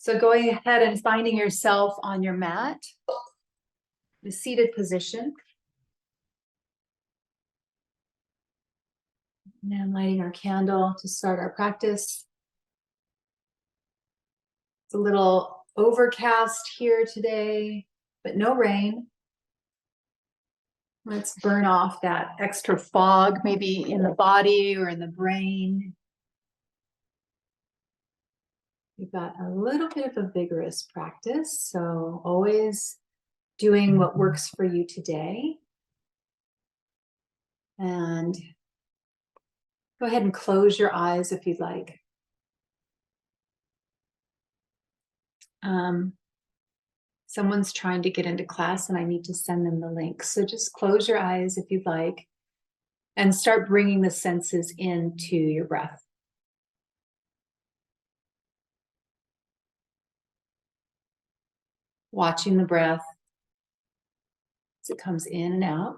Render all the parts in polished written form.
So going ahead and finding yourself on your mat, the seated position. And lighting our candle to start our practice. It's a little overcast here today, but no rain. Let's burn off that extra fog, maybe in the body or in the brain. We've got a little bit of a vigorous practice, so always doing what works for you today. And go ahead and close your eyes if you'd like. Someone's trying to get into class and I need to send them the link. So just close your eyes if you'd like and start bringing the senses into your breath. Watching the breath as it comes in and out.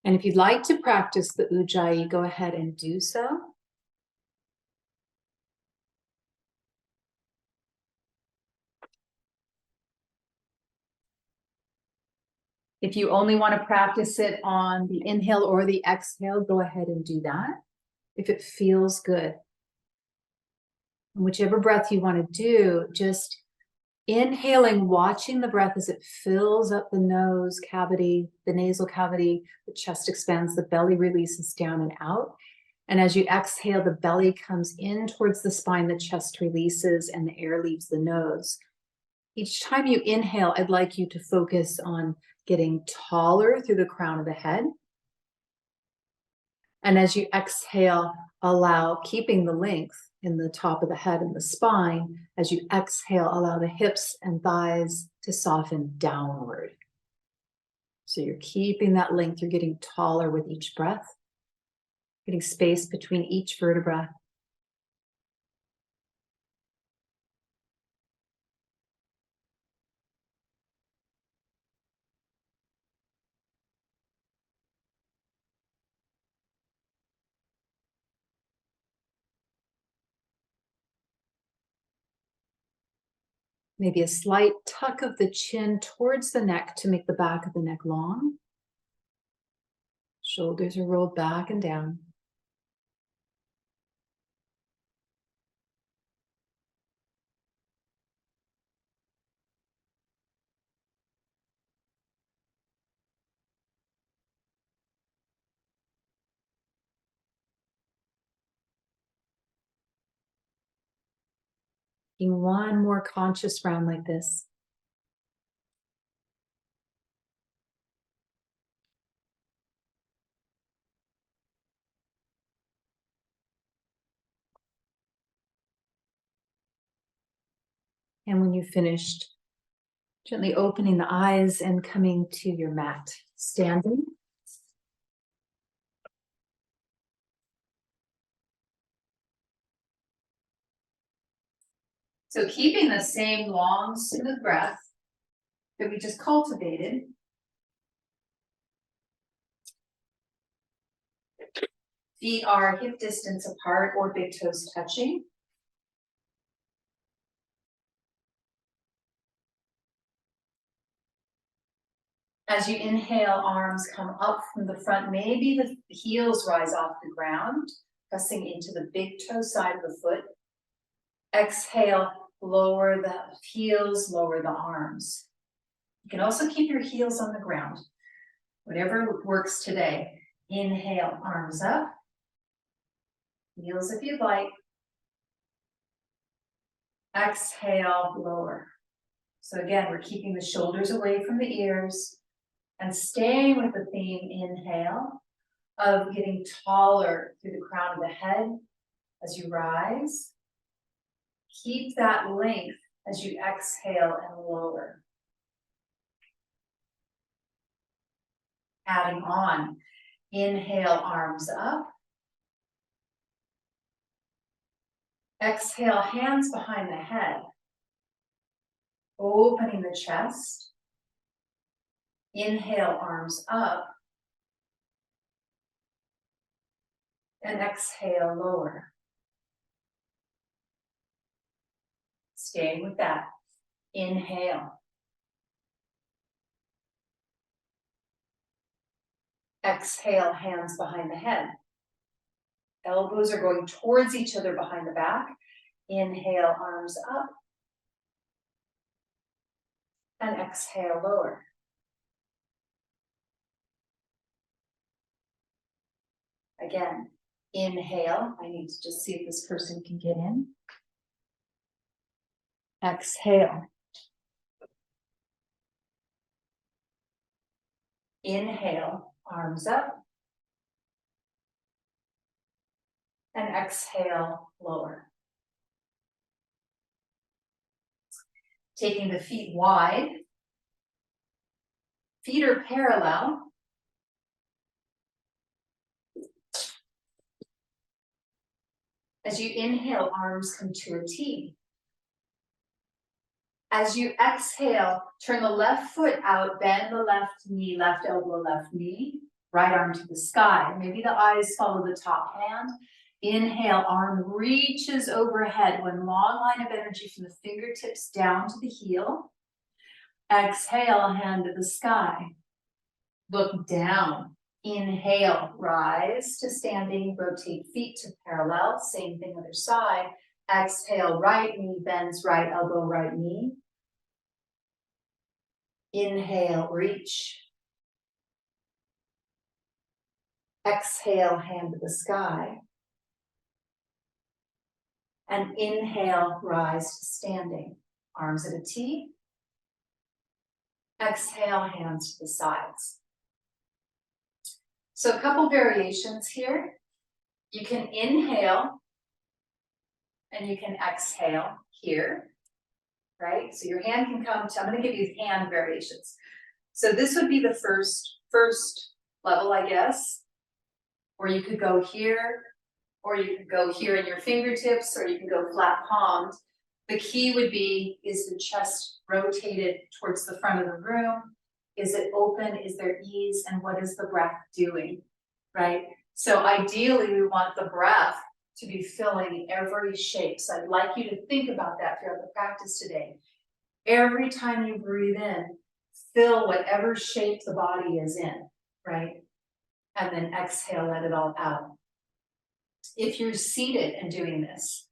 And if you'd like to practice the Ujjayi, go ahead and do so. If you only want to practice it on the inhale or the exhale, go ahead and do that if it feels good. And whichever breath you want to do, just inhaling, watching the breath as it fills up the nose cavity, the nasal cavity, the chest expands, the belly releases down and out. And as you exhale, the belly comes in towards the spine, the chest releases, and the air leaves the nose. Each time you inhale, I'd like you to focus on getting taller through the crown of the head. And as you exhale, allow keeping the length in the top of the head and the spine. As you exhale, allow the hips and thighs to soften downward. So you're keeping that length, you're getting taller with each breath, getting space between each vertebra. Maybe a slight tuck of the chin towards the neck to make the back of the neck long. Shoulders are rolled back and down. Taking one more conscious round like this. And when you've finished, gently opening the eyes and coming to your mat, standing. So keeping the same long, smooth breath that we just cultivated. Feet are hip distance apart or big toes touching. As you inhale, arms come up from the front. Maybe the heels rise off the ground, pressing into the big toe side of the foot. Exhale, lower the heels, lower the arms. You can also keep your heels on the ground, whatever works today. Inhale, arms up. Heels if you'd like. Exhale, lower. So again, we're keeping the shoulders away from the ears and staying with the theme, inhale, of getting taller through the crown of the head as you rise. Keep that length as you exhale and lower. Adding on, inhale, arms up. Exhale, hands behind the head. Opening the chest. Inhale, arms up. And exhale, lower. Staying with that. Inhale. Exhale, hands behind the head. Elbows are going towards each other behind the back. Inhale, arms up. And exhale, lower. Again, inhale. I need to just see if this person can get in. Exhale. Inhale, arms up. And exhale, lower. Taking the feet wide. Feet are parallel. As you inhale, arms come to a T. As you exhale, turn the left foot out, bend the left knee, left elbow, left knee, right arm to the sky. Maybe the eyes follow the top hand. Inhale, arm reaches overhead, one long line of energy from the fingertips down to the heel. Exhale, hand to the sky. Look down. Inhale, rise to standing, rotate feet to parallel, same thing other side. Exhale, right knee bends, right elbow, right knee. Inhale, reach. Exhale, hand to the sky. And inhale, rise to standing. Arms at a T. Exhale, hands to the sides. So a couple variations here. You can inhale and you can exhale here, right? So your hand can come to, I'm going to give you hand variations. So this would be the first level, I guess. Or you could go here, or you could go here in your fingertips, or you can go flat palmed. The key would be, is the chest rotated towards the front of the room? Is it open? Is there ease? And what is the breath doing, right? So ideally, we want the breath to be filling every shape. So I'd like you to think about that throughout the practice today. Every time you breathe in, fill whatever shape the body is in, right? And then exhale, let it all out. If you're seated and doing this,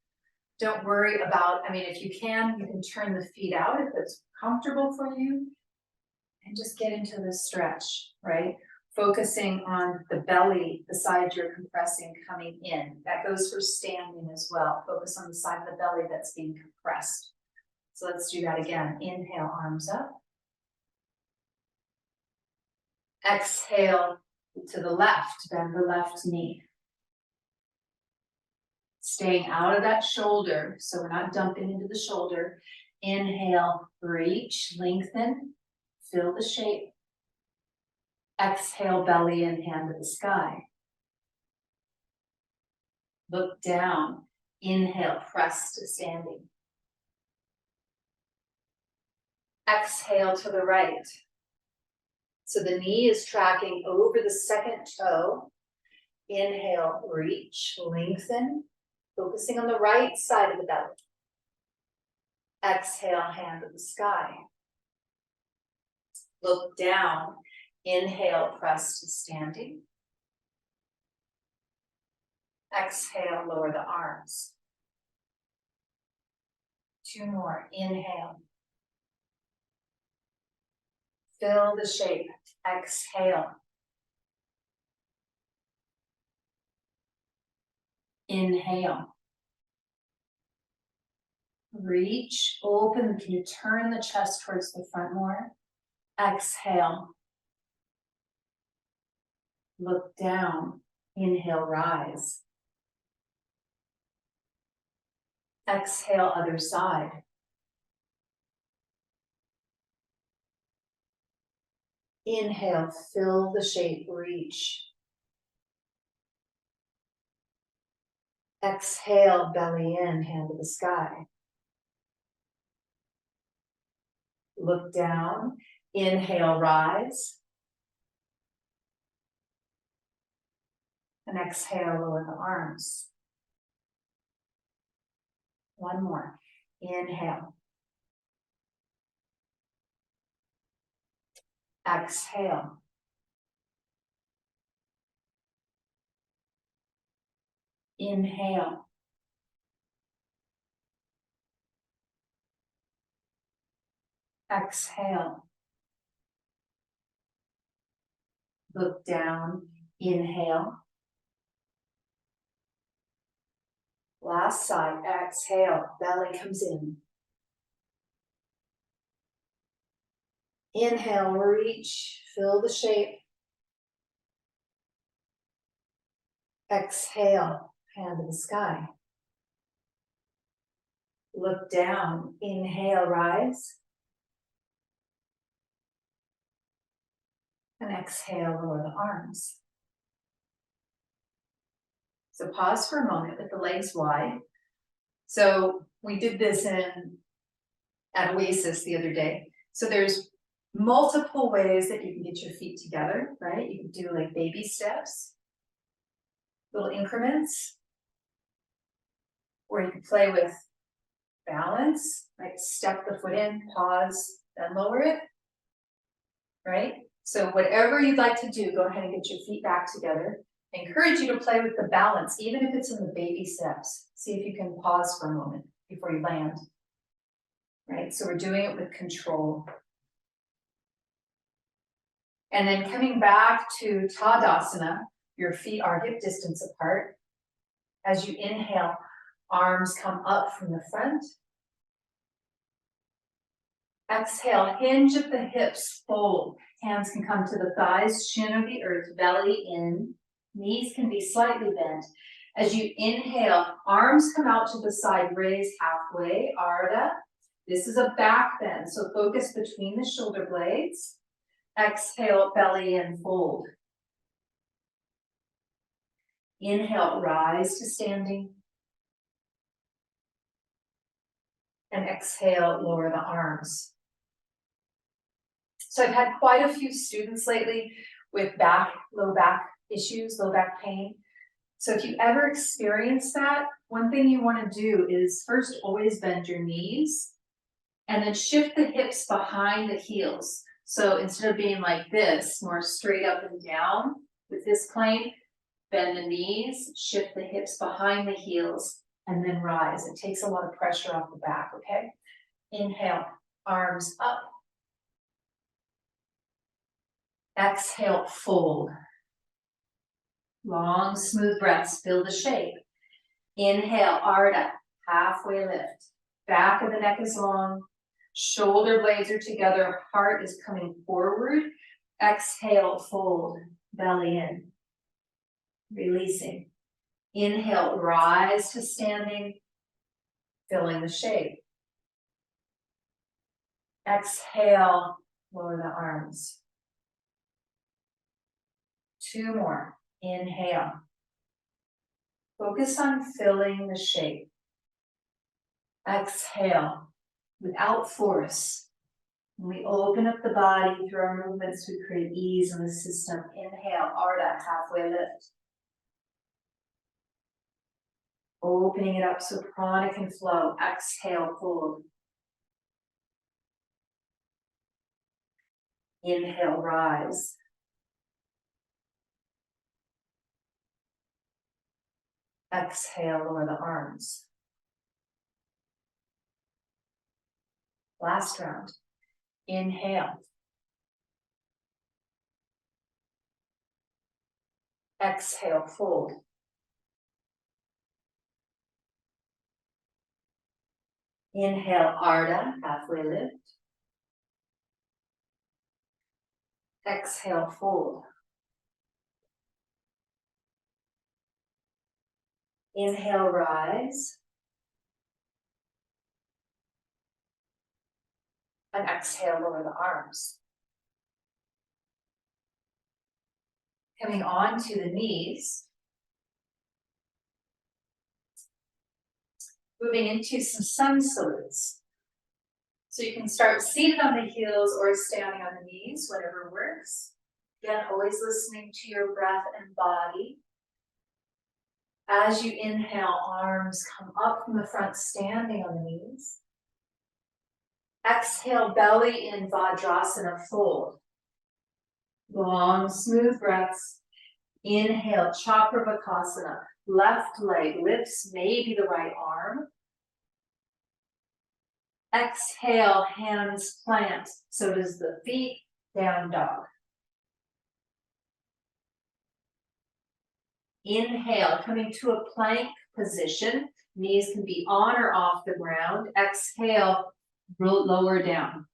don't worry about, if you can turn the feet out if it's comfortable for you, and just get into the stretch, right? Focusing on the belly, the side you're compressing coming in. That goes for standing as well. Focus on the side of the belly that's being compressed. So let's do that again. Inhale, arms up. Exhale to the left, bend the left knee. Staying out of that shoulder, so we're not dumping into the shoulder. Inhale, reach, lengthen, fill the shape. Exhale, belly in, hand to the sky. Look down. Inhale, press to standing. Exhale to the right. So the knee is tracking over the second toe. Inhale, reach, lengthen, focusing on the right side of the belly. Exhale, hand to the sky. Look down. Inhale, press to standing. Exhale, lower the arms. Two more. Inhale. Fill the shape. Exhale. Inhale. Reach, open. Can you turn the chest towards the front more? Exhale. Look down. Inhale, rise. Exhale, other side. Inhale, fill the shape, reach. Exhale, belly in, hand to the sky. Look down. Inhale, rise. And exhale, lower the arms. One more. Inhale. Exhale. Inhale. Exhale. Look down. Inhale. Last side. Exhale. Belly comes in. Inhale, reach, fill the shape. Exhale, hand to the sky. Look down, inhale, rise. And exhale, lower the arms. So pause for a moment with the legs wide. So we did this at Oasis the other day. So there's multiple ways that you can get your feet together, right? You can do like baby steps, little increments, or you can play with balance, right? Step the foot in, pause, then lower it, right? So whatever you'd like to do, go ahead and get your feet back together. I encourage you to play with the balance, even if it's in the baby steps. See if you can pause for a moment before you land, right? So we're doing it with control. And then coming back to Tadasana, your feet are hip distance apart. As you inhale, arms come up from the front. Exhale, hinge of the hips, fold. Hands can come to the thighs, shin of the earth, belly in. Knees can be slightly bent. As you inhale, arms come out to the side, raise halfway, Ardha. This is a back bend, so focus between the shoulder blades. Exhale, belly in, fold. Inhale, rise to standing. And exhale, lower the arms. So I've had quite a few students lately with low back issues, low back pain. So if you ever experience that, one thing you want to do is first always bend your knees and then shift the hips behind the heels. So instead of being like this, more straight up and down with this plane, bend the knees, shift the hips behind the heels, and then rise. It takes a lot of pressure off the back, okay? Inhale, arms up. Exhale, fold. Long, smooth breaths, fill the shape. Inhale, Ardha, halfway lift. Back of the neck is long. Shoulder blades are together, heart is coming forward. Exhale, fold, belly in. Releasing. Inhale, rise to standing, filling the shape. Exhale, lower the arms. Two more. Inhale. Focus on filling the shape. Exhale, without force. When we open up the body through our movements, we create ease in the system. Inhale, Ardha, halfway lift. Opening it up so prana can flow. Exhale, fold. Inhale, rise. Exhale, lower the arms. Last round. Inhale. Exhale, fold. Inhale, Ardha, halfway lift. Exhale, fold. Inhale, rise. And exhale, lower the arms. Coming on to the knees. Moving into some sun salutes. So you can start seated on the heels or standing on the knees, whatever works. Again, always listening to your breath and body. As you inhale, arms come up from the front, standing on the knees. Exhale, belly in Vajrasana fold. Long, smooth breaths. Inhale, Chakrabakasana. Left leg lifts, maybe the right arm. Exhale, hands plant. So does the feet, down dog. Inhale, coming to a plank position. Knees can be on or off the ground. Exhale, lower down.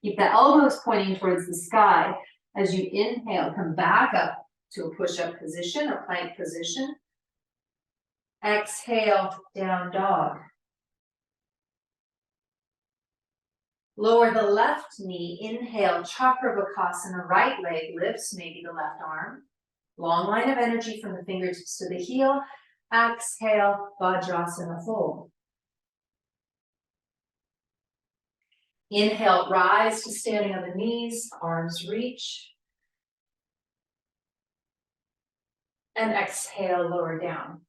Keep the elbows pointing towards the sky. As you inhale, come back up to a push-up position or plank position. Exhale, down dog. Lower the left knee. Inhale, Chakrabakasana. Right leg lifts, maybe the left arm. Long line of energy from the fingertips to the heel. Exhale, Vajrasana fold. Inhale, rise to standing on the knees, arms reach. And exhale, lower down.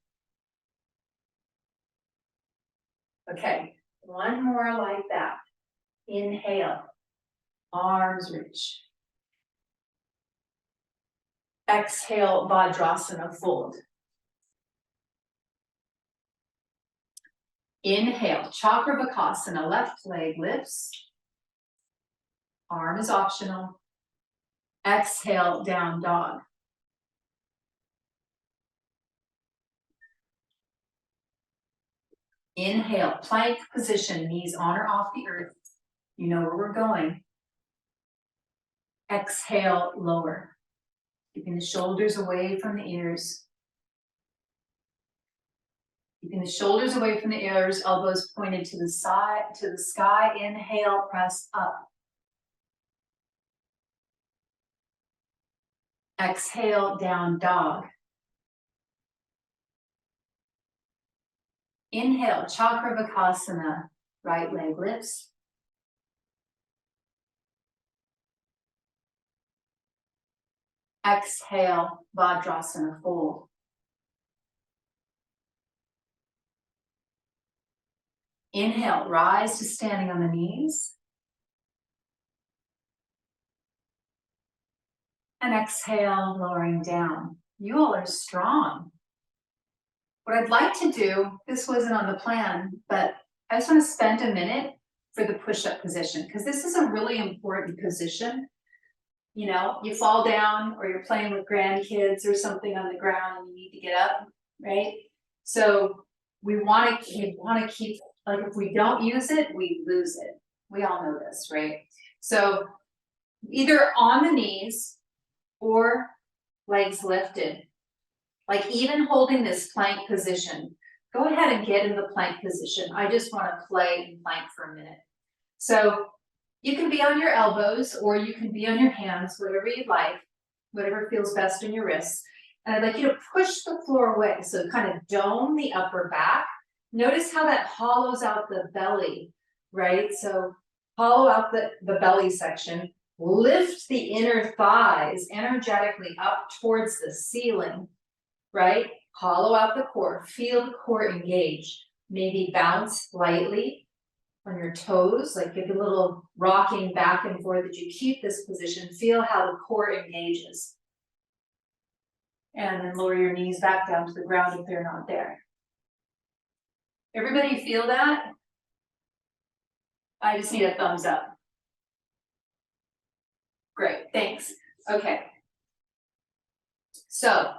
Okay, one more like that. Inhale, arms reach. Exhale, Vajrasana fold. Inhale, Chakrabakasana, left leg lifts. Arm is optional. Exhale, down dog. Inhale, plank position, knees on or off the earth. You know where we're going. Exhale, lower. Keeping the shoulders away from the ears. Keeping the shoulders away from the ears, elbows pointed to the side, to the sky. Inhale, press up. Exhale, down dog. Inhale, Chakrabakasana, right leg lifts. Exhale, Vajrasana fold. Inhale, rise to standing on the knees. And exhale, lowering down. You all are strong. What I'd like to do, this wasn't on the plan, but I just want to spend a minute for the push-up position, because this is a really important position. You know, you fall down or you're playing with grandkids or something on the ground and you need to get up, right? So we want to keep, like if we don't use it, we lose it. We all know this, right? So either on the knees or legs lifted. Like even holding this plank position, go ahead and get in the plank position. I just want to play in plank for a minute. So you can be on your elbows or you can be on your hands, whatever you'd like, whatever feels best in your wrists. And I'd like you to push the floor away. So kind of dome the upper back. Notice how that hollows out the belly, right? So hollow out the belly section. Lift the inner thighs energetically up towards the ceiling. Right? Hollow out the core, feel the core engage. Maybe bounce lightly on your toes, like give a little rocking back and forth as you keep this position. Feel how the core engages. And then lower your knees back down to the ground if they're not there. Everybody feel that? I just need a thumbs up. Great, thanks. Okay. So,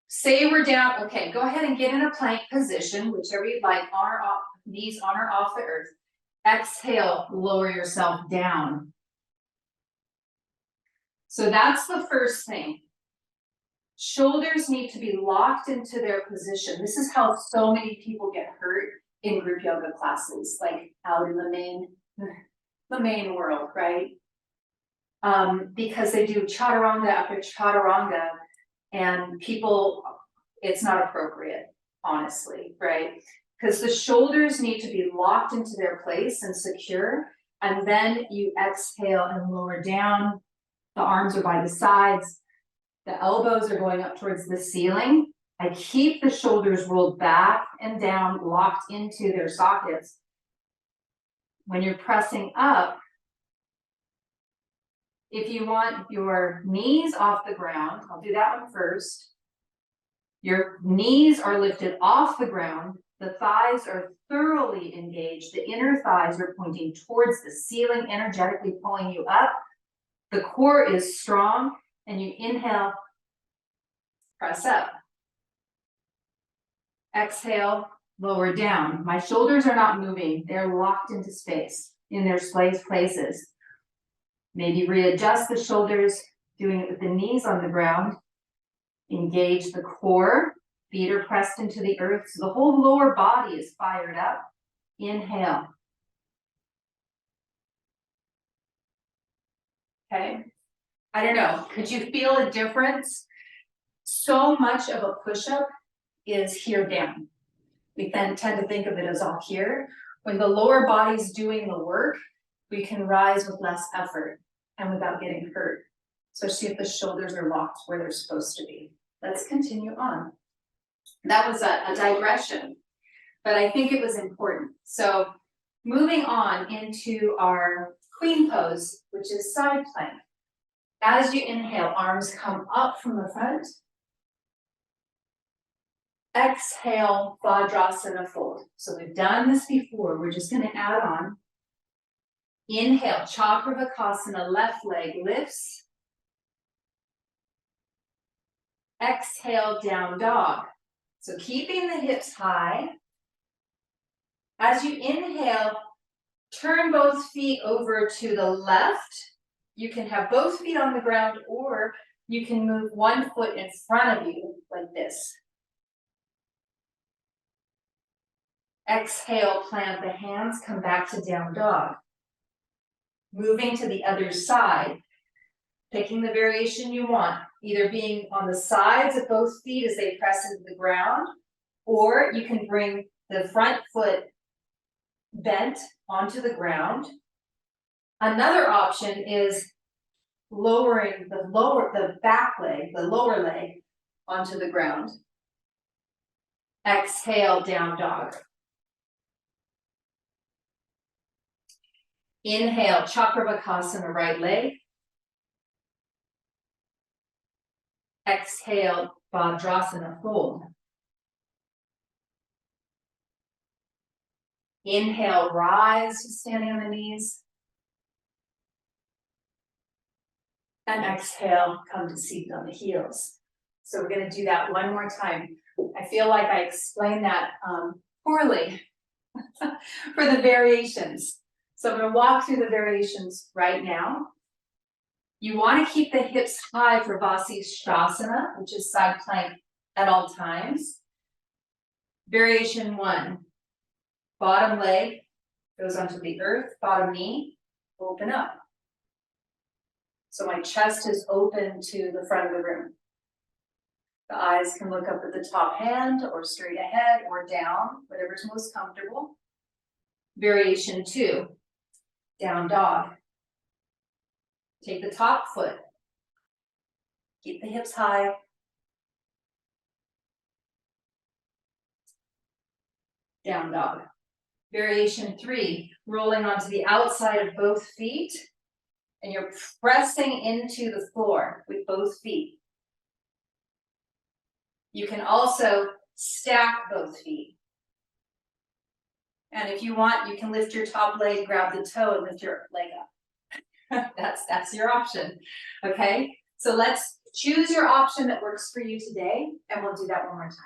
say we're down, okay, go ahead and get in a plank position, whichever you'd like, on or off, knees on or off the earth. Exhale, lower yourself down. So that's the first thing. Shoulders need to be locked into their position. This is how so many people get hurt in group yoga classes, like out in the main world, right? Because they do chaturanga after chaturanga, and people, it's not appropriate, honestly, right? because the shoulders need to be locked into their place and secure. And then you exhale and lower down. The arms are by the sides. The elbows are going up towards the ceiling. I keep the shoulders rolled back and down, locked into their sockets. When you're pressing up, if you want your knees off the ground, I'll do that one first. Your knees are lifted off the ground. The thighs are thoroughly engaged. The inner thighs are pointing towards the ceiling, energetically pulling you up. The core is strong, and you inhale, press up. Exhale, lower down. My shoulders are not moving. They're locked into space in their places. Maybe readjust the shoulders, doing it with the knees on the ground. Engage the core. Feet are pressed into the earth, so the whole lower body is fired up. Inhale. Okay. I don't know. Could you feel a difference? So much of a push-up is here down. We then tend to think of it as all here. When the lower body's doing the work, we can rise with less effort and without getting hurt, especially if the shoulders are locked where they're supposed to be. Let's continue on. That was a digression, but I think it was important. So moving on into our queen pose, which is side plank. As you inhale, arms come up from the front. Exhale, Vajrasana fold. So we've done this before. We're just going to add on. Inhale, Chakravarkasana, left leg lifts. Exhale, down dog. So keeping the hips high. As you inhale, turn both feet over to the left. You can have both feet on the ground, or you can move one foot in front of you like this. Exhale, plant the hands, come back to down dog. Moving to the other side, picking the variation you want, either being on the sides of both feet as they press into the ground, or you can bring the front foot bent onto the ground. Another option is lowering the back leg, the lower leg onto the ground. Exhale, down dog. Inhale, Chakravarkasana, right leg. Exhale, Vajrasana, fold. Inhale, rise to standing on the knees. And exhale, come to seated on the heels. So we're going to do that one more time. I feel like I explained that poorly for the variations. So I'm going to walk through the variations right now. You want to keep the hips high for Vasisthasana, which is side plank at all times. Variation 1. Bottom leg goes onto the earth, bottom knee, open up. So my chest is open to the front of the room. The eyes can look up at the top hand or straight ahead or down, whatever's most comfortable. Variation 2, down dog. Take the top foot. Keep the hips high. Down dog. Variation 3, rolling onto the outside of both feet, and you're pressing into the floor with both feet. You can also stack both feet. And if you want, you can lift your top leg, grab the toe, and lift your leg up. That's your option. Okay, so let's choose your option that works for you today, and we'll do that one more time.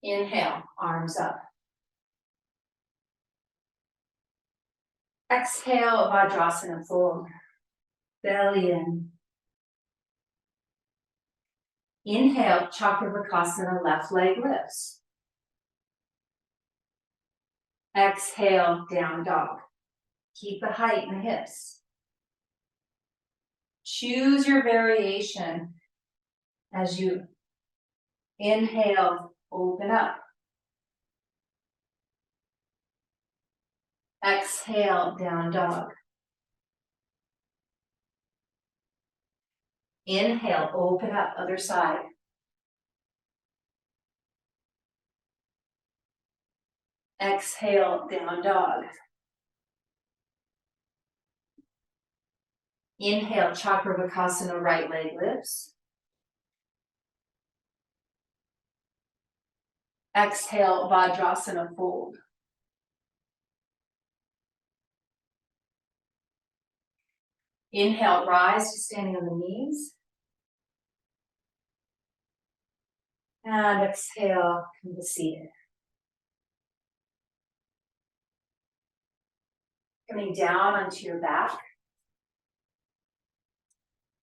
Inhale, arms up. Exhale, Vajrasana fold. Belly in. Inhale, Chakravarkasana, left leg lifts. Exhale, down dog. Keep the height in the hips. Choose your variation as you Inhale, open up. Exhale, down dog. Inhale, open up, other side. Exhale, down dog. Inhale, Chakravarkasana, right leg lifts. Exhale, Vajrasana, fold. Inhale, rise to standing on the knees. And exhale, come to seated. Coming down onto your back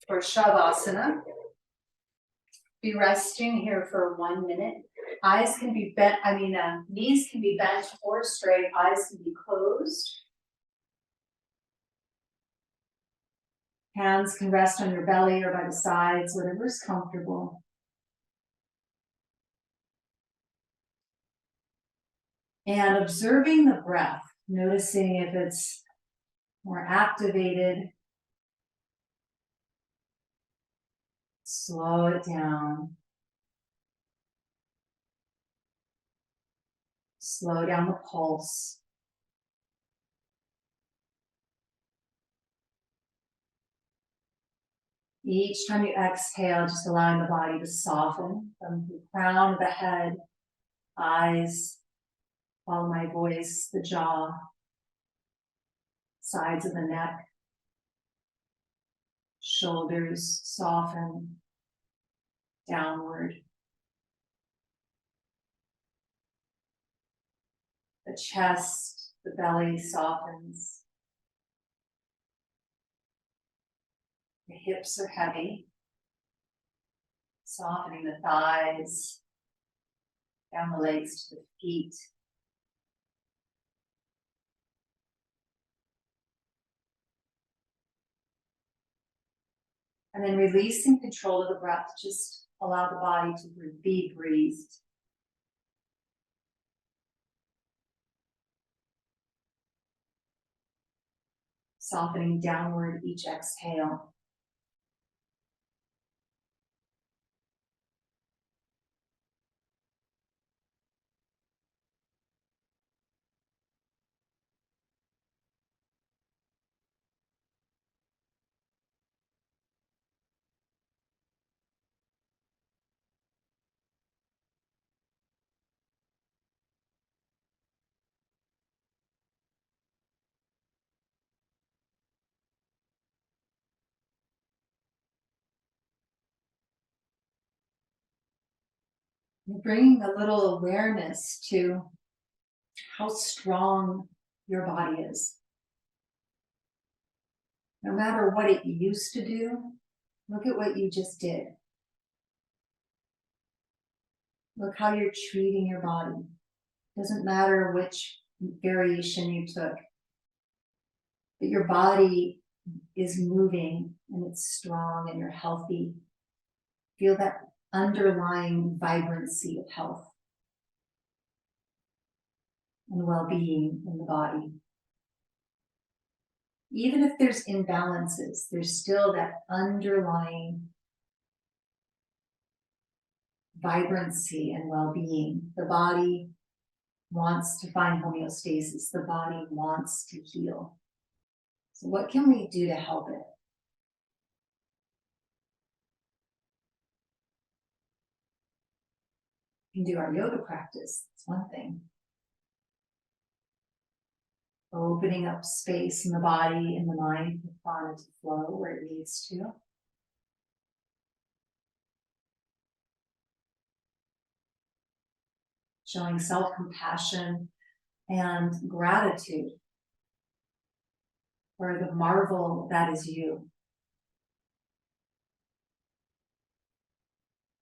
for Shavasana. Be resting here for 1 minute. Eyes can be bent, knees can be bent or straight, eyes can be closed. Hands can rest on your belly or by the sides, whatever's comfortable. And observing the breath, noticing if it's more activated. Slow it down. Slow down the pulse. Each time you exhale, just allowing the body to soften from the crown of the head, eyes, follow my voice, the jaw, sides of the neck, shoulders soften downward. The chest, the belly softens. The hips are heavy, softening the thighs, down the legs to the feet. And then releasing control of the breath, just allow the body to be breathed. Softening downward each exhale. And bringing a little awareness to how strong your body is. No matter what it used to do, look at what you just did. Look how you're treating your body. Doesn't matter which variation you took. But your body is moving and it's strong and you're healthy. Feel that underlying vibrancy of health and well-being in the body. Even if there's imbalances, there's still that underlying vibrancy and well-being. The body wants to find homeostasis. The body wants to heal. So what can we do to help it? We can do our yoga practice. That's one thing. Opening up space in the body and the mind for prana to flow where it needs to. Showing self-compassion and gratitude for the marvel that is you.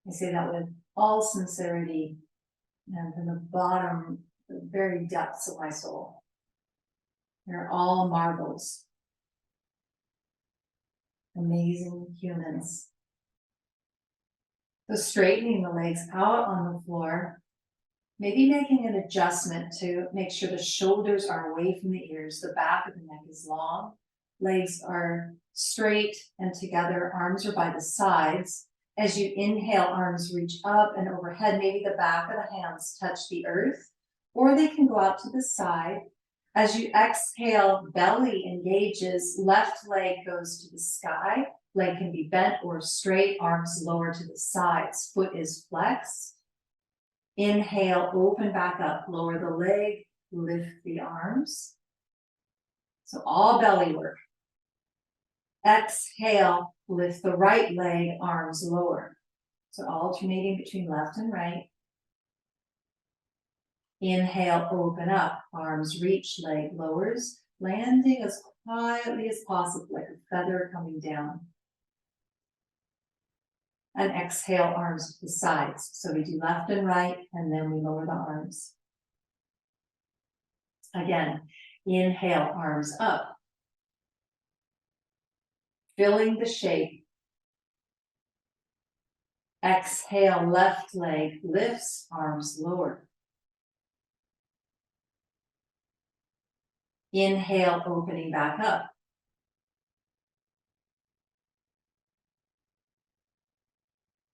I say that with all sincerity and from the bottom, the very depths of my soul. They're all marvels. Amazing humans. So straightening the legs out on the floor, maybe making an adjustment to make sure the shoulders are away from the ears, the back of the neck is long, legs are straight and together, arms are by the sides. As you inhale, arms reach up and overhead, maybe the back of the hands touch the earth, or they can go out to the side. As you exhale, belly engages, left leg goes to the sky, leg can be bent or straight, arms lower to the sides, foot is flexed. Inhale, open back up, lower the leg, lift the arms. So all belly work. Exhale, lift the right leg, arms lower. So alternating between left and right. Inhale, open up, arms reach, leg lowers, landing as quietly as possible, like a feather coming down. And exhale, arms to the sides. So we do left and right, and then we lower the arms. Again, inhale, arms up. Filling the shape. Exhale, left leg lifts, arms lower. Inhale, opening back up.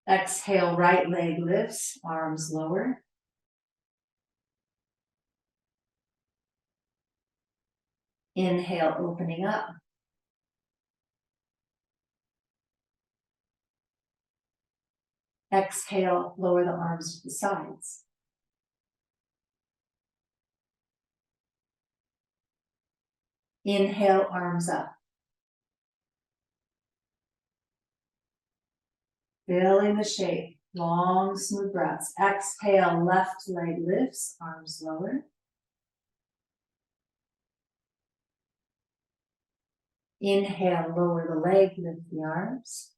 Exhale, right leg lifts, arms lower. Inhale, opening up. Exhale, lower the arms to the sides. Inhale, arms up. Filling the shape, long, smooth breaths. Exhale, left leg lifts, arms lower. Inhale, lower the leg, lift the arms.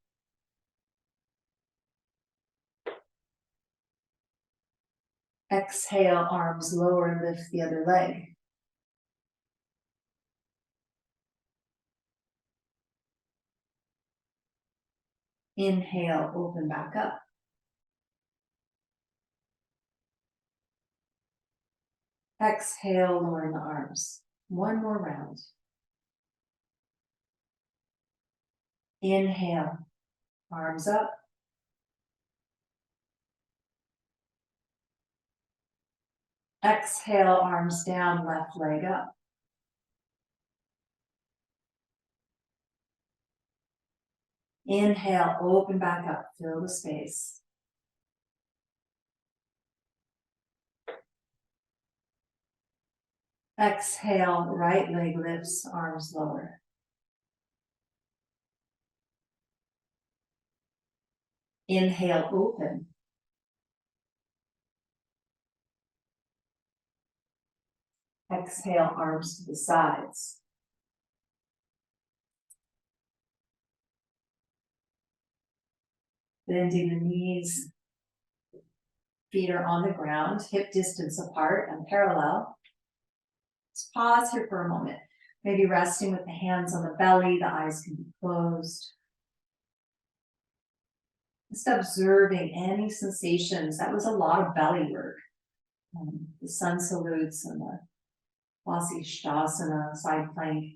Exhale, arms lower, lift the other leg. Inhale, open back up. Exhale, lowering the arms. One more round. Inhale, arms up. Exhale, arms down, left leg up. Inhale, open back up, fill the space. Exhale, right leg lifts, arms lower. Inhale, open. Exhale, arms to the sides. Bending the knees. Feet are on the ground, hip distance apart and parallel. Let's pause here for a moment. Maybe resting with the hands on the belly, the eyes can be closed. Just observing any sensations. That was a lot of belly work. The sun salutes and the Vasisthasana, side plank.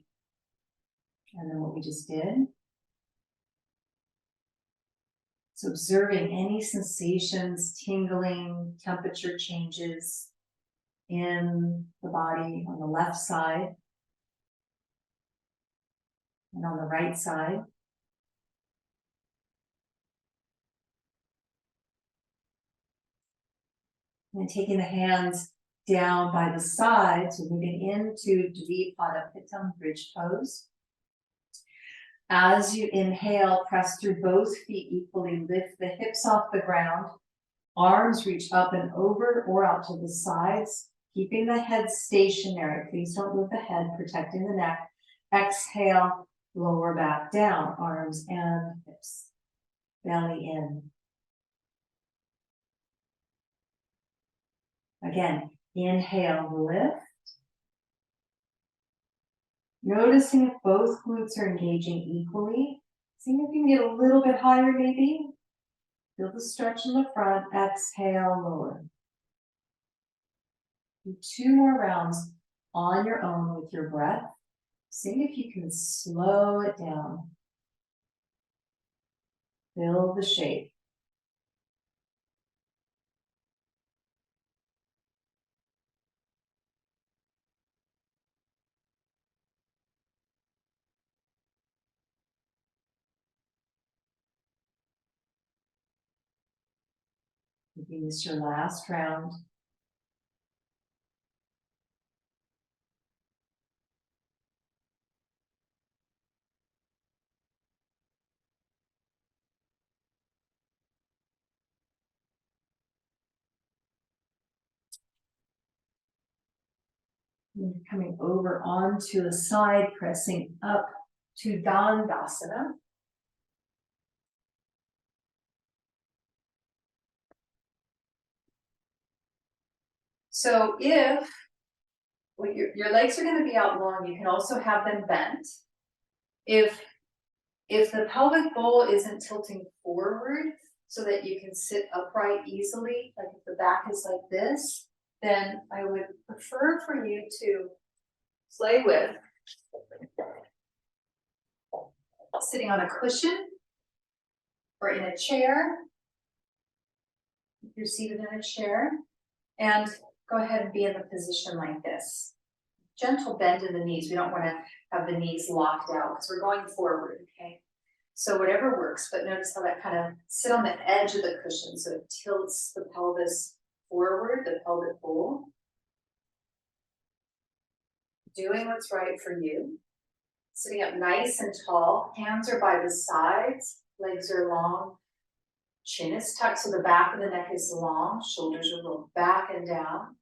And then what we just did. So observing any sensations, tingling, temperature changes in the body on the left side and on the right side. And taking the hands down by the sides, we're moving into Dvipada Pitam bridge pose. As you inhale, press through both feet equally, lift the hips off the ground, arms reach up and over or out to the sides, keeping the head stationary. Please don't move the head, protecting the neck. Exhale, lower back down, arms and hips, belly in. Again, inhale, lift. Noticing if both glutes are engaging equally. Seeing if you can get a little bit higher maybe. Feel the stretch in the front, exhale, lower. Do 2 more rounds on your own with your breath. See if you can slow it down. Feel the shape. Maybe this is your last round. And you're coming over onto the side, pressing up to Dandasana. So if well, your legs are going to be out long, you can also have them bent. If the pelvic bowl isn't tilting forward so that you can sit upright easily, like if the back is like this, then I would prefer for you to play with sitting on a cushion or in a chair. If you're seated in a chair, and go ahead and be in the position like this. Gentle bend in the knees. We don't want to have the knees locked out because we're going forward, okay? So whatever works, but notice how that kind of sit on the edge of the cushion so it tilts the pelvis forward, the pelvic bowl. Doing what's right for you. Sitting up nice and tall, hands are by the sides, legs are long, chin is tucked so the back of the neck is long, shoulders are rolled back and down.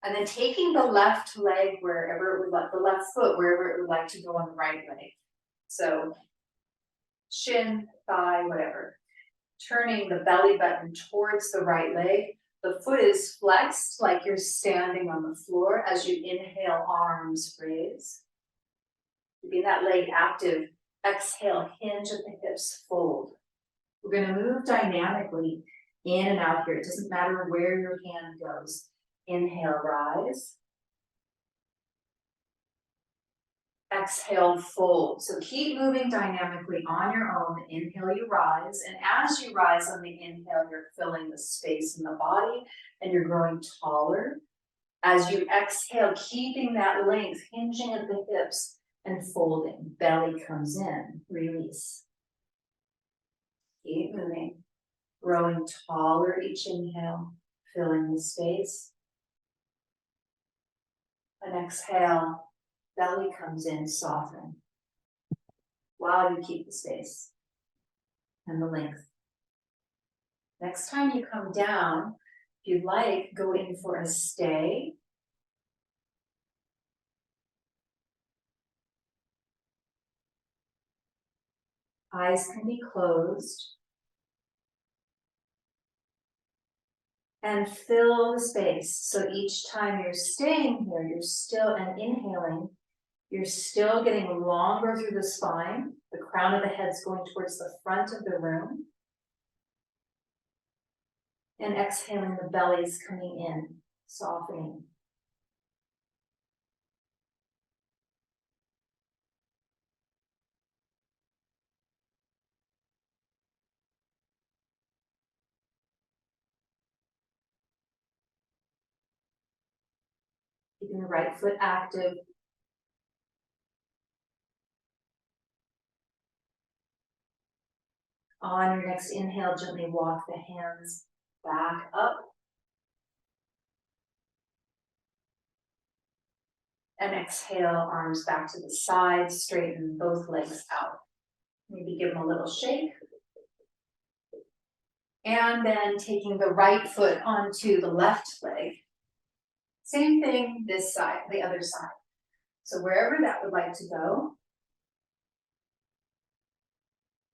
And then taking the left leg wherever it would like, the left foot wherever it would like to go on the right leg. So shin, thigh, whatever. Turning the belly button towards the right leg. The foot is flexed like you're standing on the floor. As you inhale, arms raise. Keeping that leg active. Exhale, hinge at the hips, fold. We're going to move dynamically in and out here. It doesn't matter where your hand goes. Inhale, rise. Exhale, fold. So keep moving dynamically on your own. Inhale, you rise. And as you rise on the inhale, you're filling the space in the body and you're growing taller. As you exhale, keeping that length, hinging at the hips and folding. Belly comes in, release. Keep moving. Growing taller each inhale, filling the space. And exhale, belly comes in, soften. While you keep the space and the length. Next time you come down, if you'd like, go in for a stay. Eyes can be closed. And fill the space. So each time you're staying here, you're still, and inhaling, you're still getting longer through the spine. The crown of the head's going towards the front of the room. And exhaling, the belly's coming in, softening. Keeping the right foot active. On your next inhale, gently walk the hands back up. And exhale, arms back to the side, straighten both legs out. Maybe give them a little shake. And then taking the right foot onto the left leg. Same thing this side, the other side. So wherever that would like to go.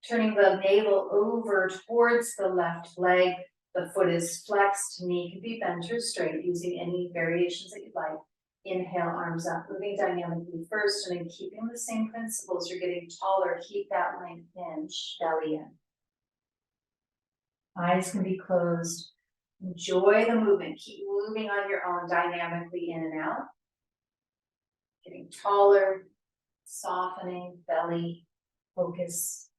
Turning the navel over towards the left leg. The foot is flexed, knee can be bent or straight using any variations that you'd like. Inhale, arms up, moving dynamically first, and then keeping the same principles. You're getting taller, keep that length hinge, belly in. Eyes can be closed. Enjoy the movement. Keep moving on your own dynamically in and out. Getting taller, softening, belly, focus.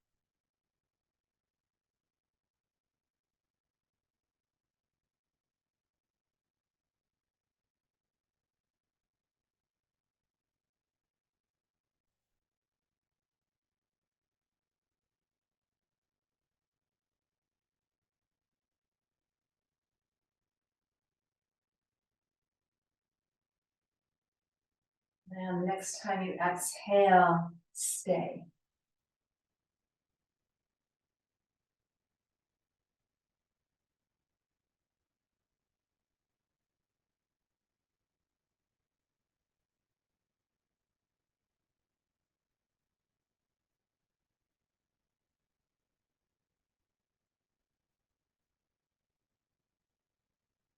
And the next time you exhale, stay.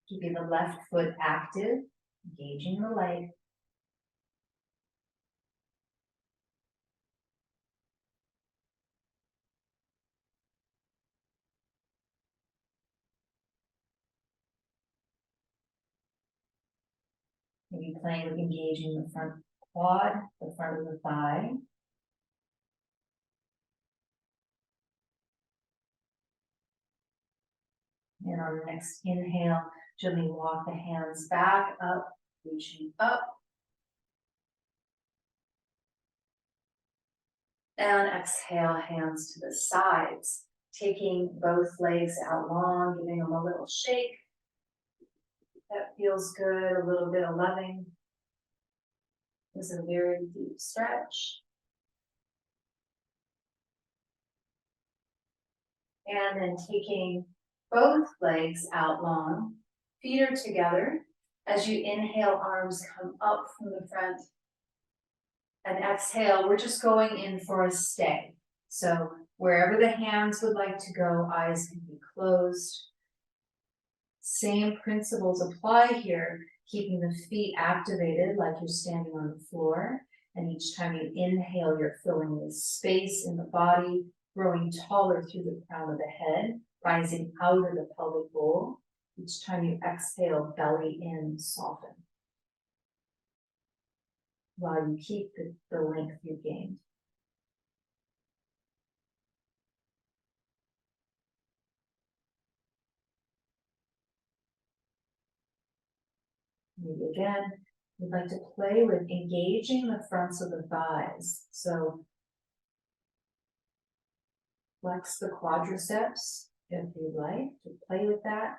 Keeping the left foot active, engaging the leg. Maybe playing with engaging the front quad, the front of the thigh. And on the next inhale, gently walk the hands back up, reaching up. And exhale, hands to the sides, taking both legs out long, giving them a little shake. That feels good, a little bit of loving. This is a very deep stretch. And then taking both legs out long, feet are together. As you inhale, arms come up from the front. And exhale, we're just going in for a stay. So wherever the hands would like to go, eyes can be closed. Same principles apply here, keeping the feet activated like you're standing on the floor. And each time you inhale, you're filling this space in the body, growing taller through the crown of the head, rising out of the pelvic bowl. Each time you exhale, belly in, soften. While you keep the length you've gained. Maybe again, we'd like to play with engaging the fronts of the thighs. So flex the quadriceps if you'd like to play with that.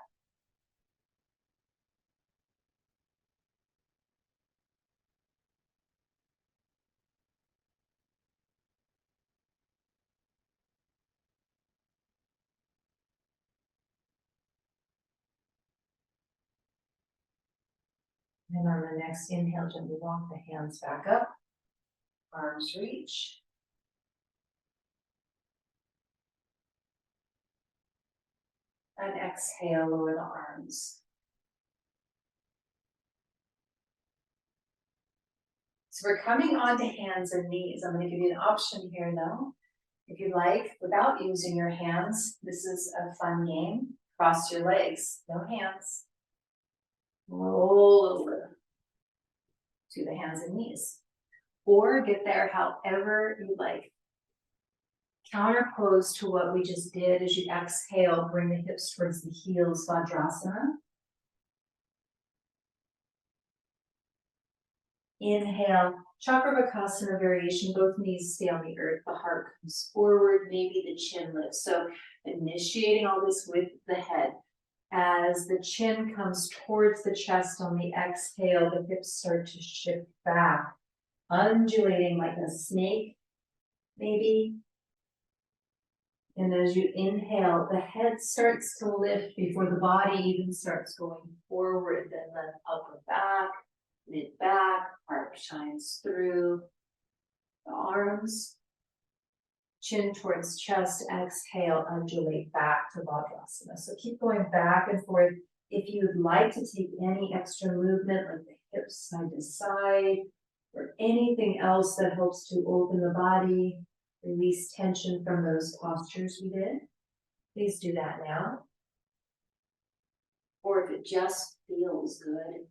And on the next inhale, gently walk the hands back up, arms reach. And exhale, lower the arms. So we're coming onto hands and knees. I'm going to give you an option here though. If you like, without using your hands, this is a fun game. Cross your legs, no hands. Roll over to the hands and knees. Or get there however you like. Counterpose to what we just did as you exhale, bring the hips towards the heels, Vajrasana. Inhale, Chakravakasana variation, both knees stay on the earth, the heart comes forward, maybe the chin lifts. So initiating all this with the head. As the chin comes towards the chest on the exhale, the hips start to shift back, undulating like a snake, maybe. And as you inhale, the head starts to lift before the body even starts going forward, then the upper back, mid back, heart shines through the arms, chin towards chest, exhale, undulate back to Vajrasana. So keep going back and forth. If you'd like to take any extra movement, like the hips side to side, or anything else that helps to open the body, release tension from those postures we did, please do that now. or if it just feels good.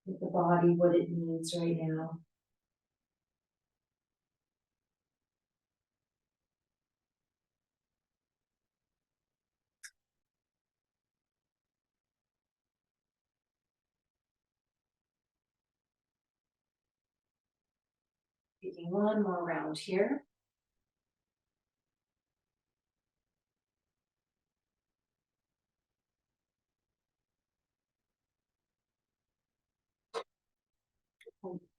Give the body what it needs right now. Taking one more round here.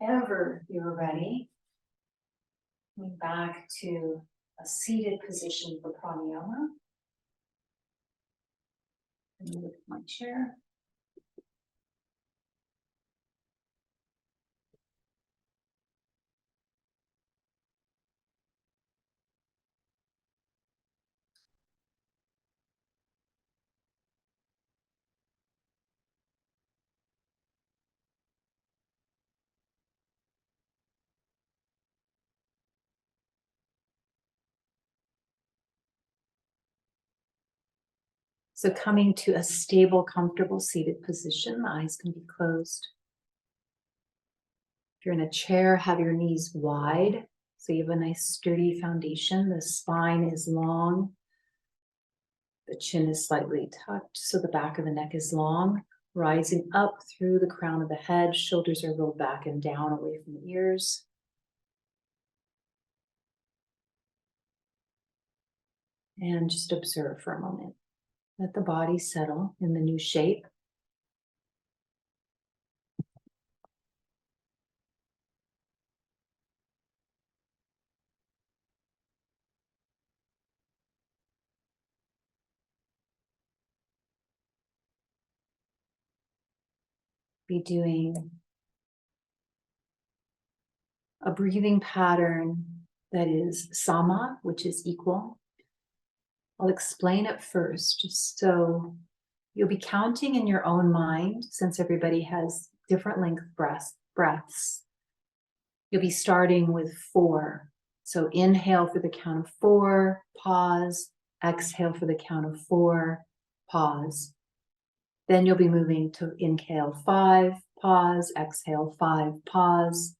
Whenever you're ready, coming back to a seated position for pranayama. Move my chair. So coming to a stable, comfortable seated position, the eyes can be closed. If you're in a chair, have your knees wide, so you have a nice sturdy foundation. The spine is long. The chin is slightly tucked, so the back of the neck is long, rising up through the crown of the head. Shoulders are rolled back and down away from the ears. And just observe for a moment. Let the body settle in the new shape. Be doing a breathing pattern that is sama, which is equal. I'll explain it first. So you'll be counting in your own mind, since everybody has different length breaths. You'll be starting with 4. So inhale for the count of 4, pause. Exhale for the count of 4, pause. Then you'll be moving to inhale 5, pause. Exhale 5, pause.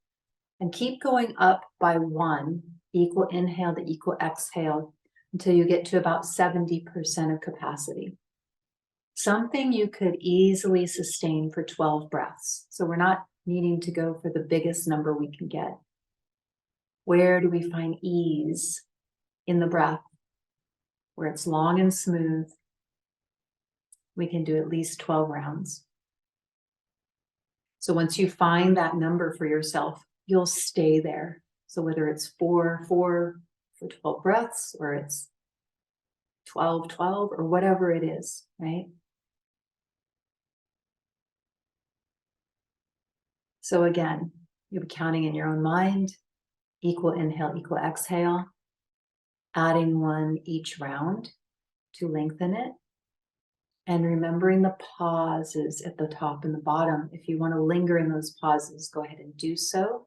And keep going up by 1, equal inhale to equal exhale, until you get to about 70% of capacity. Something you could easily sustain for 12 breaths. So we're not needing to go for the biggest number we can get. Where do we find ease in the breath? Where it's long and smooth. We can do at least 12 rounds. So once you find that number for yourself, you'll stay there. So whether it's 4 for 12 breaths, or it's 12, or whatever it is, right? So again, you'll be counting in your own mind, equal inhale, equal exhale, adding 1 each round to lengthen it. And remembering the pauses at the top and the bottom. If you want to linger in those pauses, go ahead and do so.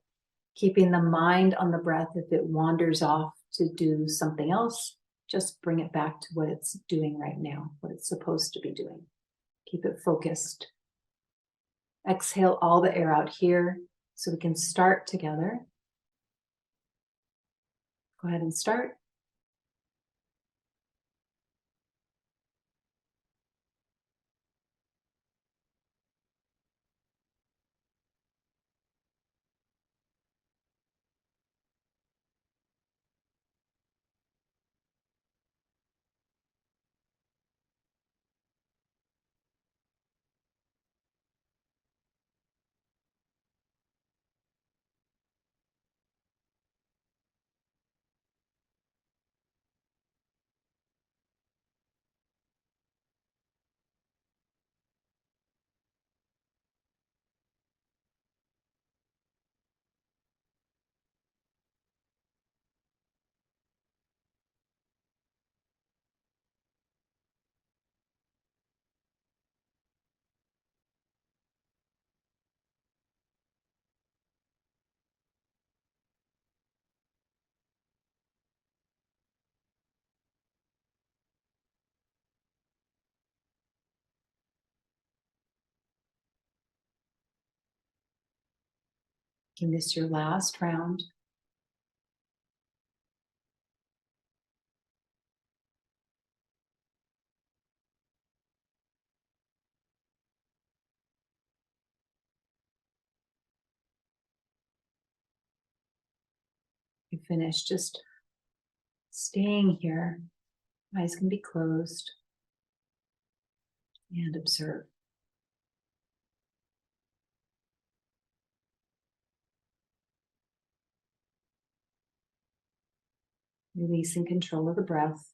Keeping the mind on the breath. If it wanders off to do something else, just bring it back to what it's doing right now, what it's supposed to be doing. Keep it focused. Exhale all the air out here so we can start together. Go ahead and start. Making this your last round. You finish, just staying here. Eyes can be closed. And observe. Releasing control of the breath.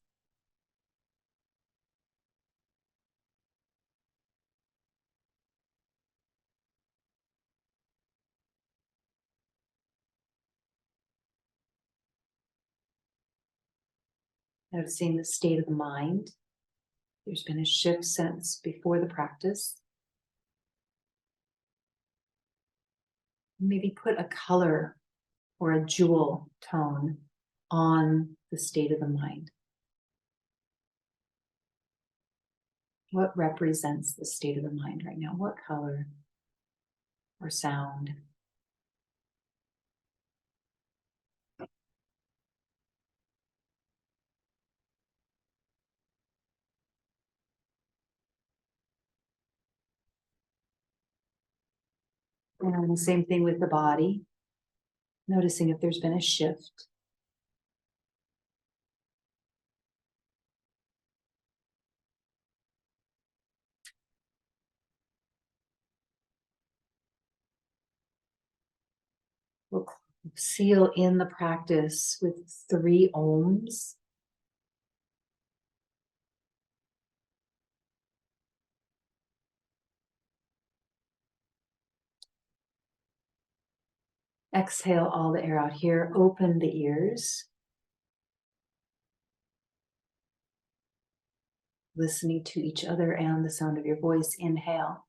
Noticing the state of the mind. There's been a shift since before the practice. Maybe put a color or a jewel tone on the state of the mind. What represents the state of the mind right now? What color or sound? And the same thing with the body. Noticing if there's been a shift. We'll seal in the practice with 3 ohms. Exhale all the air out here. Open the ears. Listening to each other and the sound of your voice. Inhale.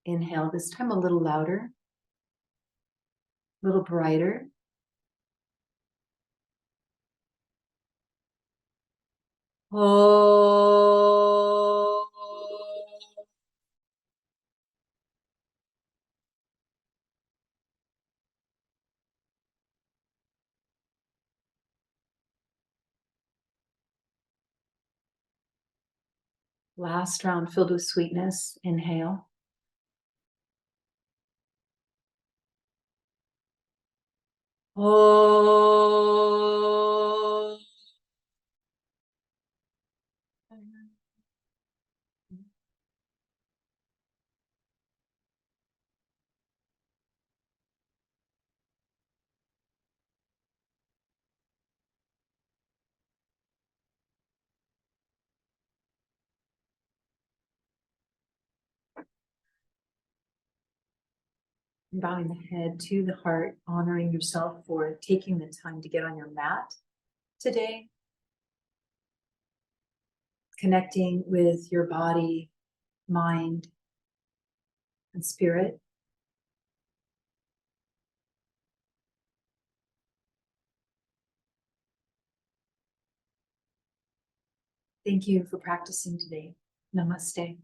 Inhale, this time a little louder, a little brighter. Last round filled with sweetness. Inhale. Bowing the head to the heart, honoring yourself for taking the time to get on your mat today. Connecting with your body, mind, and spirit. Thank you for practicing today. Namaste.